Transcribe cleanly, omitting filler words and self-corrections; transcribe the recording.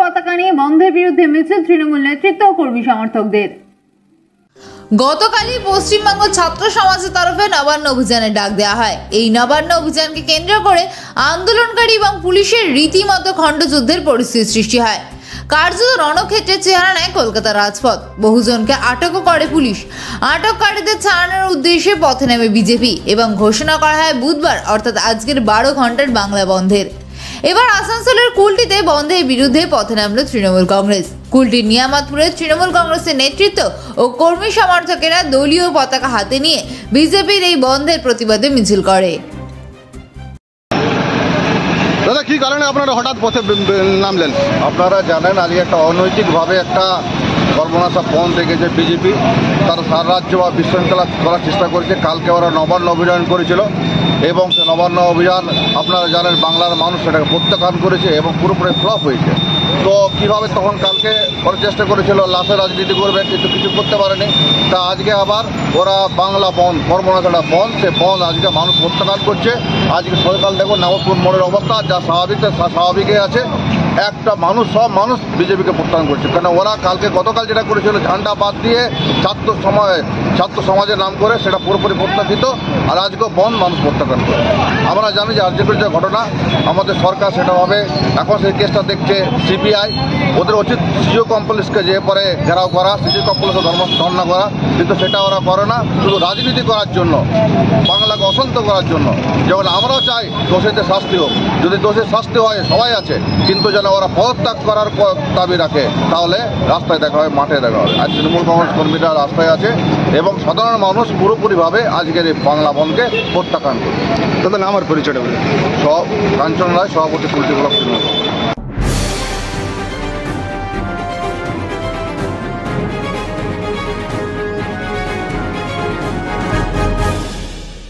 পতাকা নিয়ে বন্ধের বিরুদ্ধে মিছিল তৃণমূল নেতৃত্ব ও কর্মী সমর্থকদের। গতকালই পশ্চিমবঙ্গ ছাত্র সমাজের তরফে নবান্ন অভিযানের ডাক দেওয়া হয়। এই নবান্ন অভিযানকে কেন্দ্র করে আন্দোলনকারী এবং পুলিশের রীতিমতো খণ্ডযুদ্ধের পরিস্থিতি সৃষ্টি হয়। কার্যত রণক্ষেত্রের চেহারা নেয় কলকাতার রাজপথ। বহুজনকে আটকও করে পুলিশ। আটককারীদের ছাড়ানোর উদ্দেশ্যে পথে নেমে বিজেপি এবং ঘোষণা করা হয় বুধবার অর্থাৎ আজকের 12 ঘন্টার বাংলা বন্ধের। এবার আসানসোলের কুলটিতে বন্ধের বিরুদ্ধে পথে নামল তৃণমূল কংগ্রেস। কুলটির নিয়ামতপুরে তৃণমূল কংগ্রেসের নেতৃত্ব ও কর্মী সমর্থকেরা দলীয় পতাকা হাতে নিয়ে বিজেপির এই বন্ধের প্রতিবাদে মিছিল করে। দাদা, কি কারণে আপনারা হঠাৎ পথে নামলেন? আপনারা জানেন আজকে একটা অনৈতিকভাবে একটা সর্বনাশা বন্ধ রেখেছে বিজেপি। তারা সারা রাজ্য বা বিশৃঙ্খলা করার চেষ্টা করেছে। কালকে ওরা নবান্ন অভিযান করেছিল এবং সে নবান্ন অভিযান আপনারা জানেন বাংলার মানুষ সেটাকে প্রত্যাখ্যান করেছে এবং পুরোপুরি ফ্লপ হয়েছে। তো কীভাবে তখন কালকে ওরা চেষ্টা করেছিল লাশের রাজনীতি করবে, কিন্তু কিছু করতে পারেনি। তা আজকে আবার ওরা বাংলা বন্ধ, কর্মনাশাটা বন্ধ, সে বন্ধ আজকে মানুষ প্রত্যাখ্যান করছে। আজকে সকাল দেখো নবপুর মোড়ের অবস্থা যা স্বাভাবিকই আছে। একটা মানুষ, সব মানুষ বিজেপিকে প্রত্যাখ্যান করছে। কেন ওরা গতকাল যেটা করেছিল ঝান্ডা বাদ দিয়ে ছাত্র সমাজের নাম করে সেটা পুরোপুরি প্রত্যাখ্যিত, আর আজকেও বন্ধ মানুষ প্রত্যাখ্যান করে। আমরা জানি যে আজকের যে ঘটনা আমাদের সরকার সেটা হবে, এখন সেই কেসটা দেখছে সিবিআই। ওদের উচিত সিও কমপ্লেক্সকে যে পরে ঘেরাও করা, সিও কমপ্লেক্সে ধর্ণা করা, কিন্তু সেটা ওরা করে না। শুধু রাজনীতি করার জন্য, বাংলাকে অশান্ত করার জন্য। যেমন আমরাও চাই দোষীদের শাস্তি হোক, যদি দোষীর শাস্তি হয় সবাই আছে, কিন্তু যেন ওরা পদত্যাগ করার দাবি রাখে, তাহলে রাস্তায় দেখা হয়, মাঠে দেখা হবে। আজ তৃণমূল কংগ্রেস কর্মীরা রাস্তায় আছে এবং সাধারণ মানুষ পুরোপুরিভাবে আজকের এই বাংলা বনকে প্রত্যাখ্যান করে। তাদের নাম আর পরিচয়টা বলে। কাঞ্চন রায়, সভাপতি কুলটি ব্লক তৃণমূল।